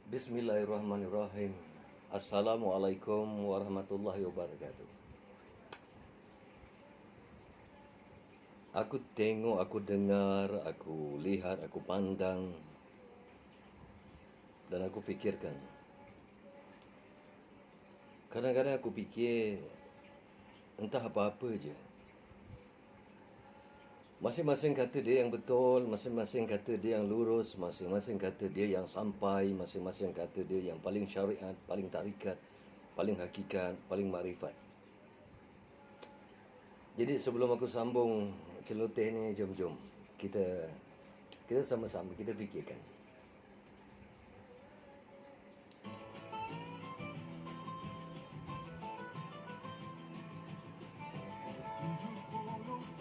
Bismillahirrahmanirrahim. Assalamualaikum warahmatullahi wabarakatuh. Aku tengok, aku dengar, aku lihat, aku pandang, dan aku fikirkan. Kadang-kadang aku fikir entah apa-apa je. Masing-masing kata dia yang betul, masing-masing kata dia yang lurus, masing-masing kata dia yang sampai, masing-masing kata dia yang paling syariat, paling tarikat, paling hakikat, paling makrifat. Jadi sebelum aku sambung celoteh ni, jom kita sama-sama kita fikirkan.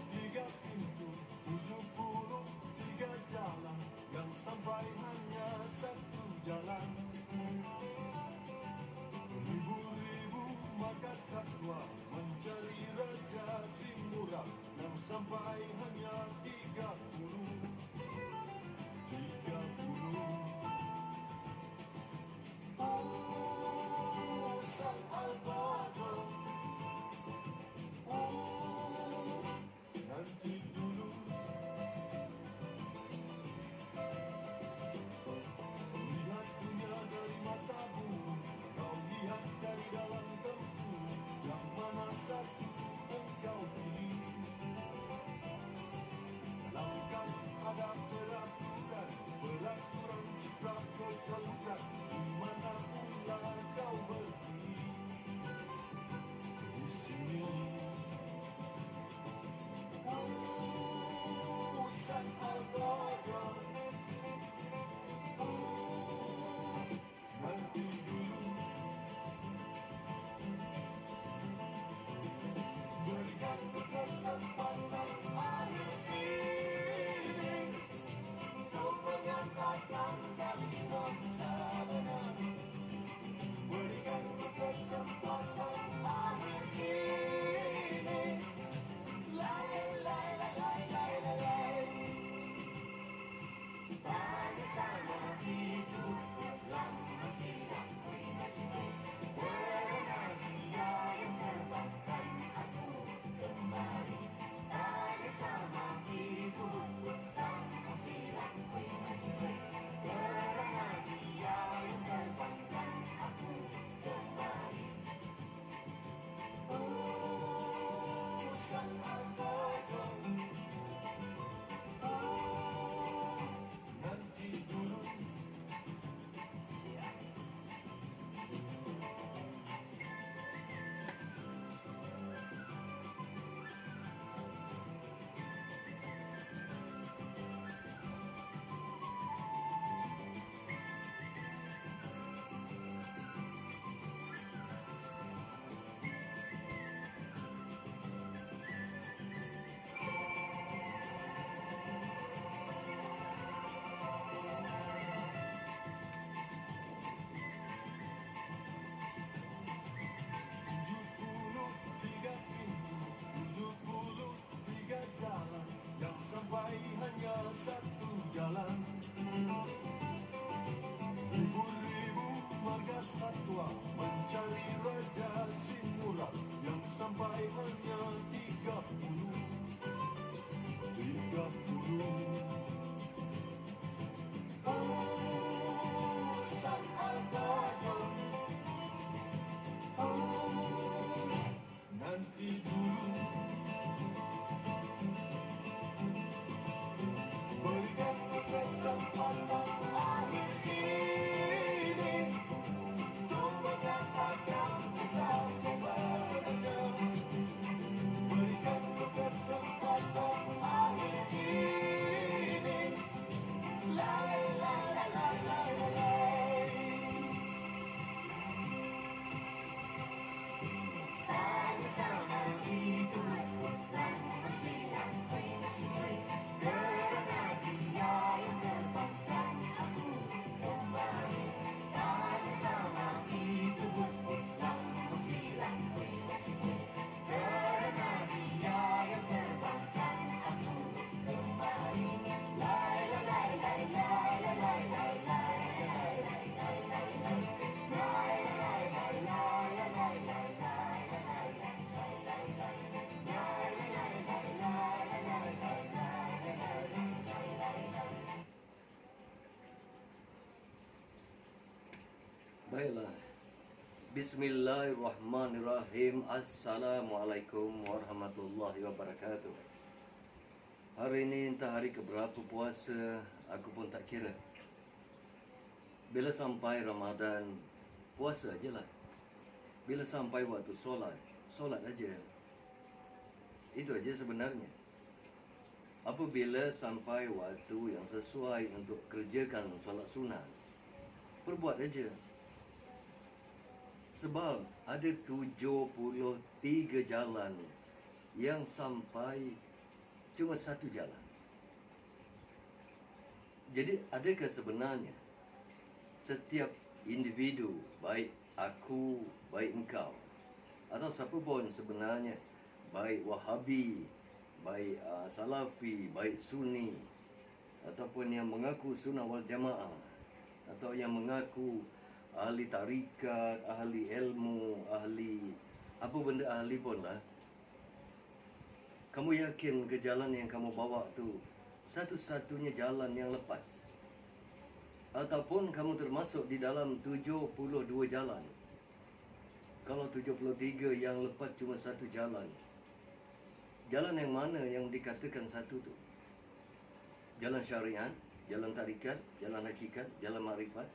Tiga pintu, 73 jalan, yang sampai hanya satu jalan. Ribu-ribu maka satwa mencari raja si murah, yang sampai hanya 30. 30. Oh, San Alvaro. Oh, nanti dulu. Lihat dunia dari mata burung, kau lihat dari dalam tempurung, yang mana satu engkau pilih? Baiklah. Bismillahirrahmanirrahim. Assalamualaikum warahmatullahi wabarakatuh. Hari ini entah hari keberapa puasa, aku pun tak kira. Bila sampai Ramadan, puasa ajalah. Bila sampai waktu solat, solat aja. Itu aja sebenarnya. Apabila sampai waktu yang sesuai untuk kerjakan solat sunat, perbuat aja. Sebab ada 73 jalan yang sampai cuma satu jalan. Jadi adakah sebenarnya setiap individu, baik aku, baik engkau, atau siapa pun sebenarnya, baik Wahabi, baik Salafi, baik Sunni, ataupun yang mengaku Sunnah wal Jamaah, atau yang mengaku ahli tarikat, ahli ilmu, ahli apa benda ahli pun lah. Kamu yakin ke jalan yang kamu bawa tu satu-satunya jalan yang lepas? Ataupun kamu termasuk di dalam 72 jalan? Kalau 73 yang lepas cuma satu jalan. Jalan yang mana yang dikatakan satu tu? Jalan syariat, jalan tarikat, jalan hakikat, jalan makrifat,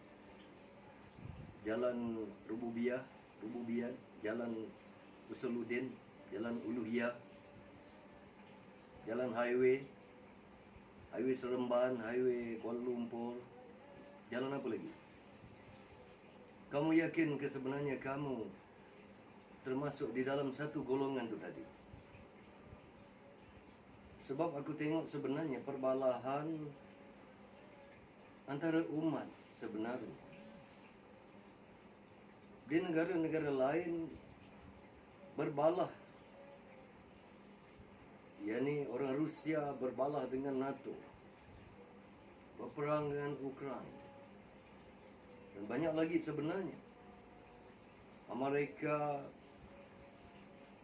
jalan rububiyah, jalan usuluddin, jalan uluhiyah, jalan highway Seremban, highway Kuala Lumpur, jalan apa lagi? Kamu yakin ke sebenarnya kamu termasuk di dalam satu golongan tu tadi? Sebab aku tengok sebenarnya perbalahan antara umat sebenarnya. Di negara-negara lain berbalah, yakni orang Rusia berbalah dengan NATO, berperang dengan Ukraina, dan banyak lagi sebenarnya. Amerika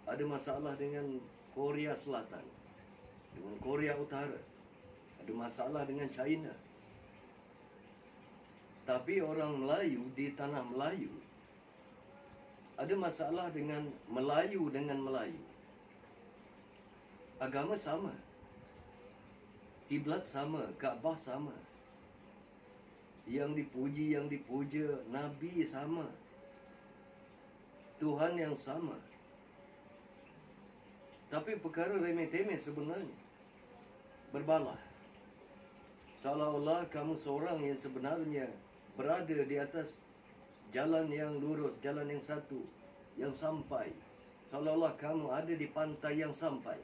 ada masalah dengan Korea Selatan, dengan Korea Utara, ada masalah dengan China. Tapi orang Melayu di tanah Melayu ada masalah dengan Melayu. Agama sama, kiblat sama, Kaabah sama, yang dipuji, yang dipuja, Nabi sama, Tuhan yang sama. Tapi perkara remeh-temeh sebenarnya berbalah. Seolah-olah kamu seorang yang sebenarnya berada di atas jalan yang lurus, jalan yang satu, yang sampai. Seolah-olah kamu ada di pantai yang sampai.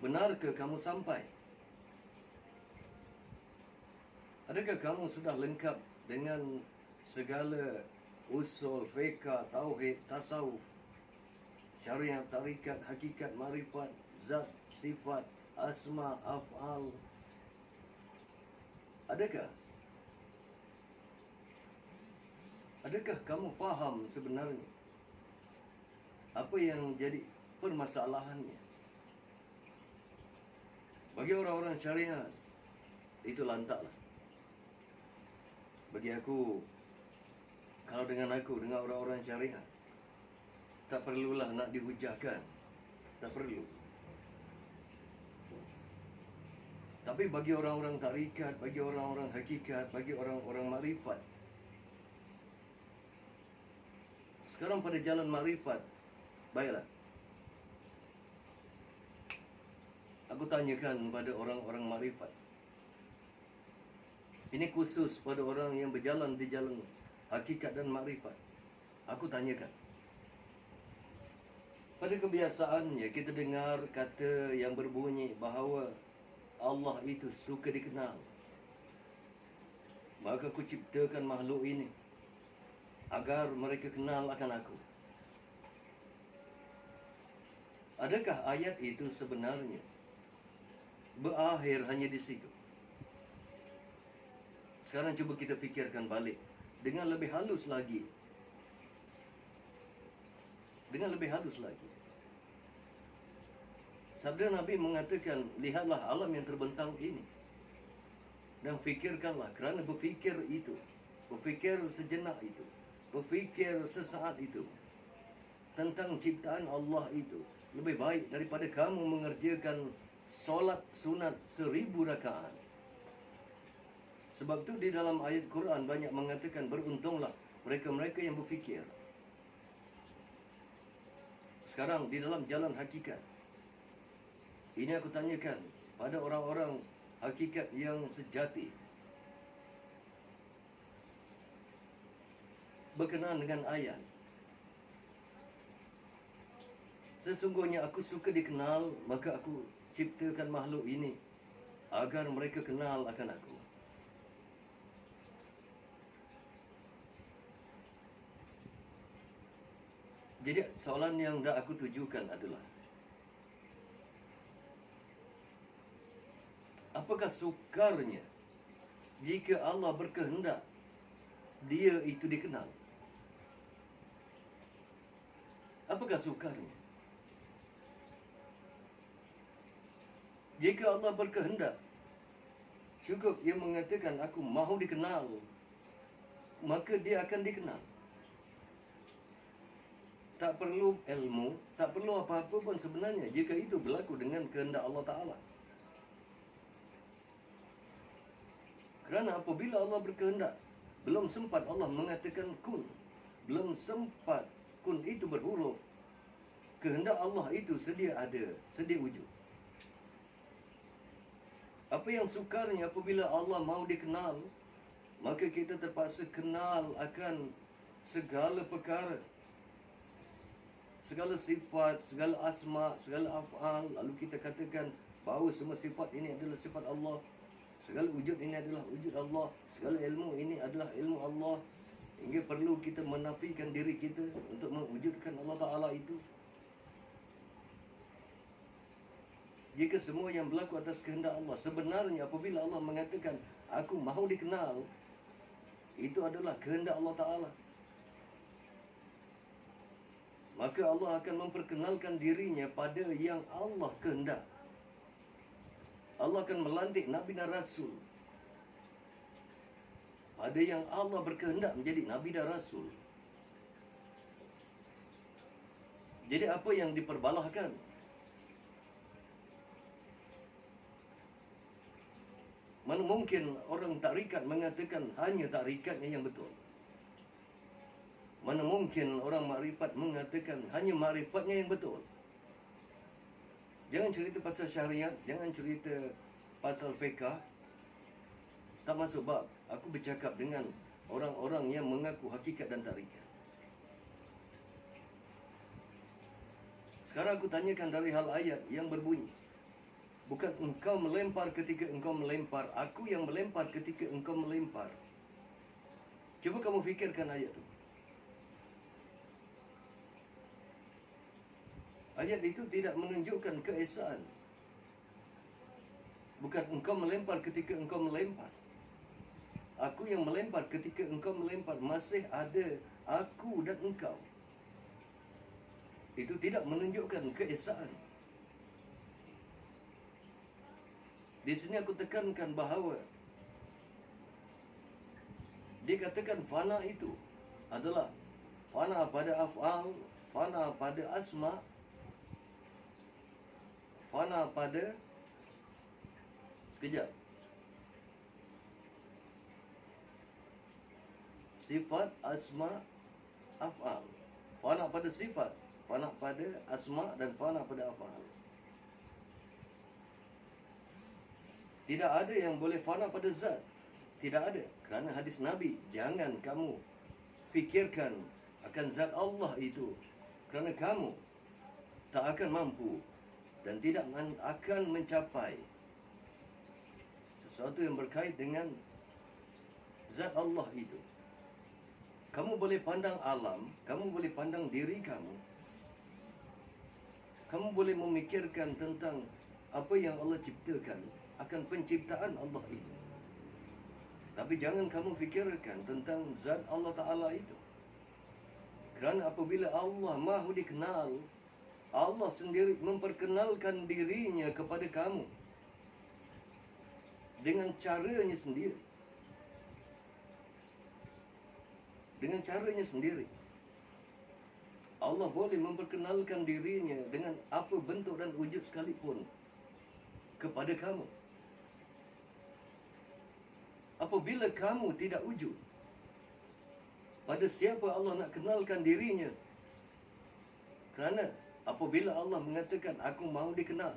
Benarkah kamu sampai? Adakah kamu sudah lengkap dengan segala usul, fiqh, tauhid, tasawuf, syariat, tarikat, hakikat, makrifat, zat, sifat, asma, af'al? Adakah? Adakah kamu faham sebenarnya apa yang jadi permasalahannya? Bagi orang-orang syariat, itu lantaklah. Bagi aku, kalau dengan orang-orang syariat, tak perlulah nak dihujahkan. Tak perlu. Tapi bagi orang-orang tarikat, bagi orang-orang hakikat, bagi orang-orang makrifat, sekarang pada jalan makrifat, baiklah, aku tanyakan pada orang-orang makrifat. Ini khusus pada orang yang berjalan di jalan hakikat dan makrifat. Aku tanyakan. Pada kebiasaannya kita dengar kata yang berbunyi bahawa Allah itu suka dikenal. Maka aku ciptakan makhluk ini agar mereka kenal akan aku. Adakah ayat itu sebenarnya berakhir hanya di situ? Sekarang cuba kita fikirkan balik dengan lebih halus lagi. Dengan lebih halus lagi. Sabda Nabi mengatakan, lihatlah alam yang terbentang ini dan fikirkanlah, kerana berfikir itu berfikir sejenak itu, berfikir sesaat itu tentang ciptaan Allah itu lebih baik daripada kamu mengerjakan solat sunat 1000 rakaat. Sebab itu di dalam ayat Quran banyak mengatakan beruntunglah mereka-mereka yang berfikir. Sekarang di dalam jalan hakikat, ini aku tanyakan pada orang-orang hakikat yang sejati berkenaan dengan ayat. Sesungguhnya aku suka dikenal, maka aku ciptakan makhluk ini agar mereka kenal akan aku. Jadi soalan yang dah aku tujukan adalah, apakah sukarnya jika Allah berkehendak dia itu dikenal? Apakah sukarnya? Jika Allah berkehendak, cukup dia mengatakan aku mahu dikenal, maka dia akan dikenal. Tak perlu ilmu, tak perlu apa-apa pun sebenarnya jika itu berlaku dengan kehendak Allah Ta'ala. Kerana apabila Allah berkehendak, belum sempat Allah mengatakan kun, belum sempat kun itu berhuruf, kehendak Allah itu sedia ada, sedia wujud. Apa yang sukarnya apabila Allah mahu dikenal, maka kita terpaksa kenal akan segala perkara, segala sifat, segala asma, segala af'al. Lalu kita katakan bahawa semua sifat ini adalah sifat Allah, segala wujud ini adalah wujud Allah, segala ilmu ini adalah ilmu Allah, hingga perlu kita menafikan diri kita untuk mewujudkan Allah Ta'ala itu. Jika semua yang berlaku atas kehendak Allah, sebenarnya apabila Allah mengatakan aku mahu dikenal, itu adalah kehendak Allah Ta'ala. Maka Allah akan memperkenalkan dirinya pada yang Allah kehendak. Allah akan melantik Nabi dan Rasul pada yang Allah berkehendak menjadi Nabi dan Rasul. Jadi apa yang diperbalahkan? Mana mungkin orang tarikat mengatakan hanya tarikatnya yang betul? Mana mungkin orang makrifat mengatakan hanya makrifatnya yang betul? Jangan cerita pasal syariat, jangan cerita pasal fiqh. Tak masuk bab. Aku bercakap dengan orang-orang yang mengaku hakikat dan tarikat. Sekarang aku tanyakan dari hal ayat yang berbunyi, bukan engkau melempar ketika engkau melempar, aku yang melempar ketika engkau melempar. Cuba kamu fikirkan ayat itu. Ayat itu tidak menunjukkan keesaan. Bukan engkau melempar ketika engkau melempar, aku yang melempar ketika engkau melempar. Masih ada aku dan engkau. Itu tidak menunjukkan keesaan. Di sini aku tekankan bahawa dikatakan fana itu adalah fana pada af'al, fana pada asma, fana pada sekejap sifat, asma, af'al. Fana pada sifat, fana pada asma, dan fana pada af'al. Tidak ada yang boleh fana pada zat. Tidak ada. Kerana hadis Nabi, jangan kamu fikirkan akan zat Allah itu, kerana kamu tak akan mampu dan tidak akan mencapai sesuatu yang berkait dengan zat Allah itu. Kamu boleh pandang alam, kamu boleh pandang diri kamu, kamu boleh memikirkan tentang apa yang Allah ciptakan, akan penciptaan Allah itu. Tapi jangan kamu fikirkan tentang zat Allah Ta'ala itu. Kerana apabila Allah mahu dikenal, Allah sendiri memperkenalkan dirinya kepada kamu dengan caranya sendiri. dengan caranya sendiri. Allah boleh memperkenalkan dirinya dengan apa bentuk dan wujud sekalipun kepada kamu. Apabila kamu tidak wujud, pada siapa Allah nak kenalkan dirinya? Kerana apabila Allah mengatakan aku mahu dikenal,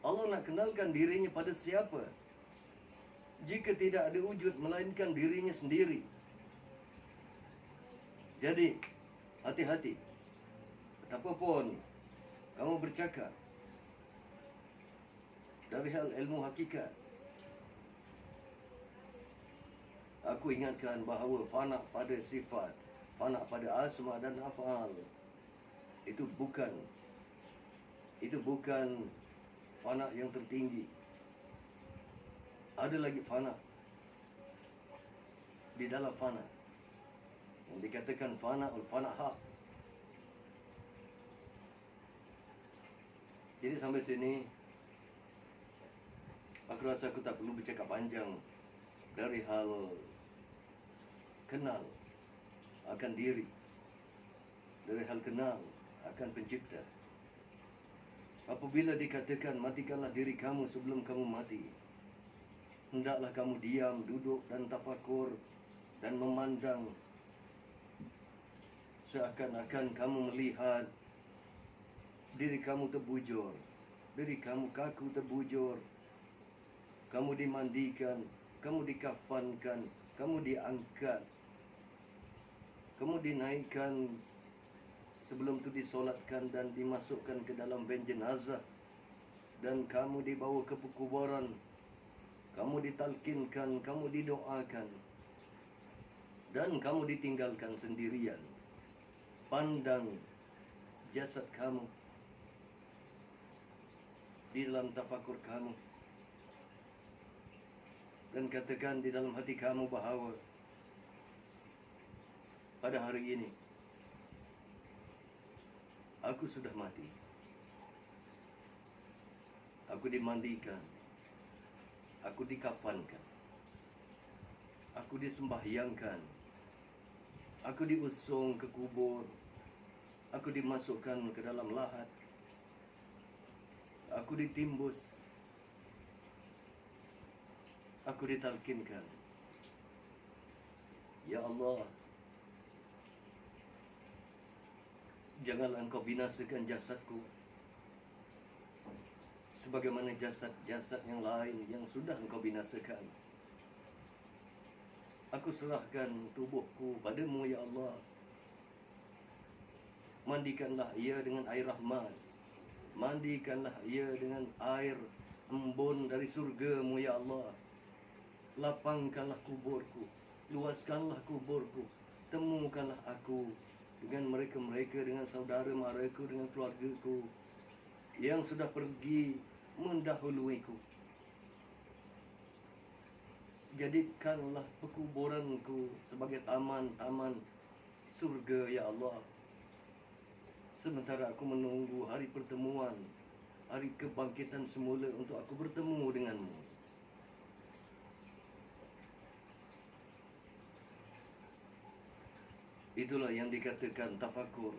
Allah nak kenalkan dirinya pada siapa? Jika tidak ada wujud melainkan dirinya sendiri. Jadi, hati-hati. Betapapun kamu bercakap dari hal ilmu hakikat, aku ingatkan bahawa fana pada sifat, fana pada asma dan af'al, itu bukan fana yang tertinggi. Ada lagi fana di dalam fana yang dikatakan fana fana hak. Jadi sampai sini aku rasa aku tak perlu bercakap panjang dari hal kenal akan diri, dari hal kenal akan pencipta. Apabila dikatakan matikanlah diri kamu sebelum kamu mati, hendaklah kamu diam, duduk dan tafakur dan memandang seakan-akan kamu melihat diri kamu terbujur, diri kamu kaku terbujur, kamu dimandikan, kamu dikafankan, kamu diangkat, kamu dinaikkan, sebelum itu disolatkan dan dimasukkan ke dalam van jenazah, dan kamu dibawa ke kuburan, kamu ditalkinkan, kamu didoakan, dan kamu ditinggalkan sendirian. Pandang jasad kamu di dalam tafakur kamu, dan katakan di dalam hati kamu bahawa pada hari ini aku sudah mati. Aku dimandikan, aku dikafankan, aku disembahyangkan, aku diusung ke kubur, aku dimasukkan ke dalam lahat, aku ditimbus, aku ditalkinkan. Ya Allah, janganlah engkau binasakan jasadku sebagaimana jasad-jasad yang lain yang sudah engkau binasakan. Aku serahkan tubuhku padamu, ya Allah. Mandikanlah ia dengan air rahmat, mandikanlah ia dengan air embun dari surga-Mu, ya Allah. Lapangkanlah kuburku, luaskanlah kuburku, temukanlah aku dengan mereka-mereka, dengan saudara maraku, dengan keluargaku yang sudah pergi mendahuluiku. Jadikanlah pekuburanku sebagai taman-taman surga, ya Allah. Sementara aku menunggu hari pertemuan, hari kebangkitan semula untuk aku bertemu denganmu. Itulah yang dikatakan tafakur.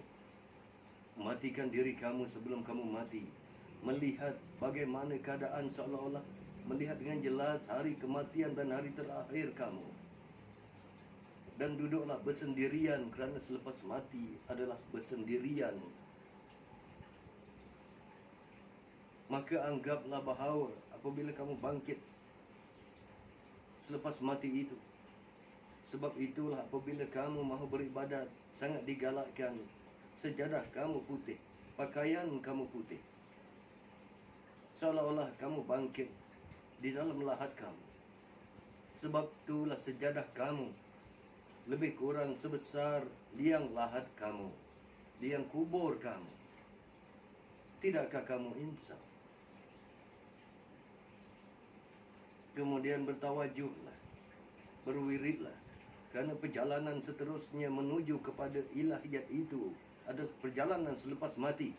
Matikan diri kamu sebelum kamu mati. Melihat bagaimana keadaan seolah-olah melihat dengan jelas hari kematian dan hari terakhir kamu. Dan duduklah bersendirian, kerana selepas mati adalah bersendirian. Maka anggaplah bahawa apabila kamu bangkit selepas mati itu, sebab itulah apabila kamu mahu beribadat, sangat digalakkan sejadah kamu putih, pakaian kamu putih, seolah-olah kamu bangkit di dalam lahat kamu. Sebab itulah sejadah kamu lebih kurang sebesar liang lahat kamu, liang kubur kamu. Tidakkah kamu insaf? Kemudian bertawajuhlah, berwiridlah, kerana perjalanan seterusnya menuju kepada ilahiyat itu adalah perjalanan selepas mati.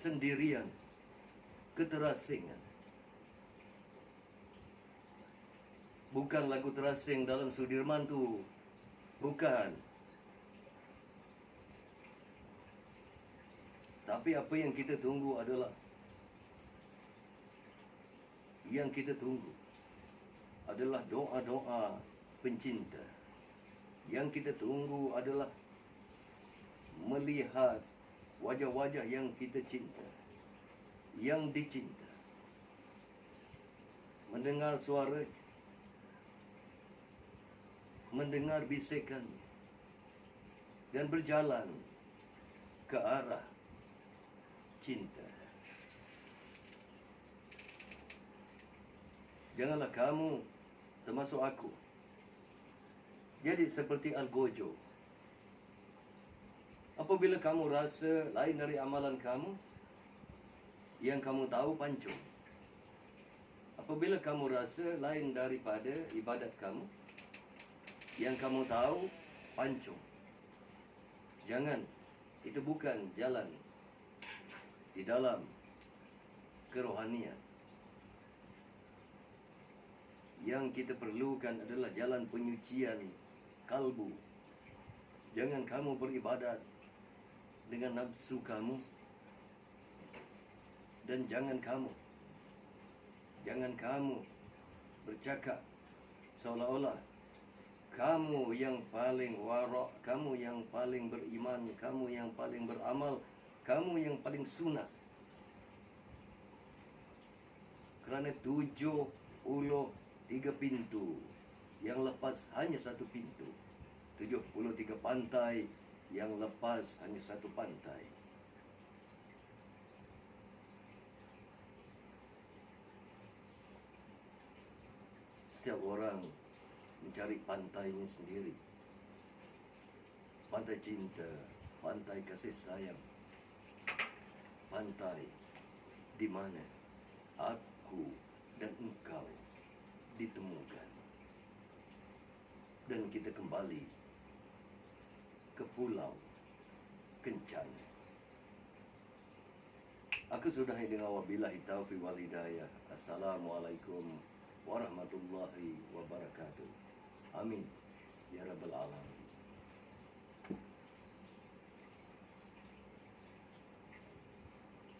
Sendirian, keterasingan, bukan lagu terasing dalam Sudirman tu. Bukan. Tapi apa yang kita tunggu adalah doa-doa pencinta. Yang kita tunggu adalah melihat wajah-wajah yang kita cinta, yang dicinta. Mendengar suara, mendengar bisikannya, dan berjalan ke arah cinta. Janganlah kamu, termasuk aku, jadi seperti Algojo. Apabila kamu rasa lain dari amalan kamu, yang kamu tahu pancung. Apabila kamu rasa lain daripada ibadat kamu, yang kamu tahu pancung. Jangan, itu bukan jalan di dalam kerohanian. Yang kita perlukan adalah jalan penyucian kalbu. Jangan kamu beribadat dengan nafsu kamu, dan jangan kamu bercakap seolah-olah kamu yang paling wara', kamu yang paling beriman, kamu yang paling beramal, kamu yang paling sunat. Kerana 73 pintu, yang lepas hanya satu pintu. 73 pantai, yang lepas hanya satu pantai. Setiap orang mencari pantainya sendiri. Pantai cinta, pantai kasih sayang. Pantai di mana aku dan engkau ditemukan. Dan kita kembali ke Pulau Kencana. Aku sudahi dengan wabillahi taufiq wal hidayah. Assalamualaikum warahmatullahi wabarakatuh. Amin ya rabbal alamin.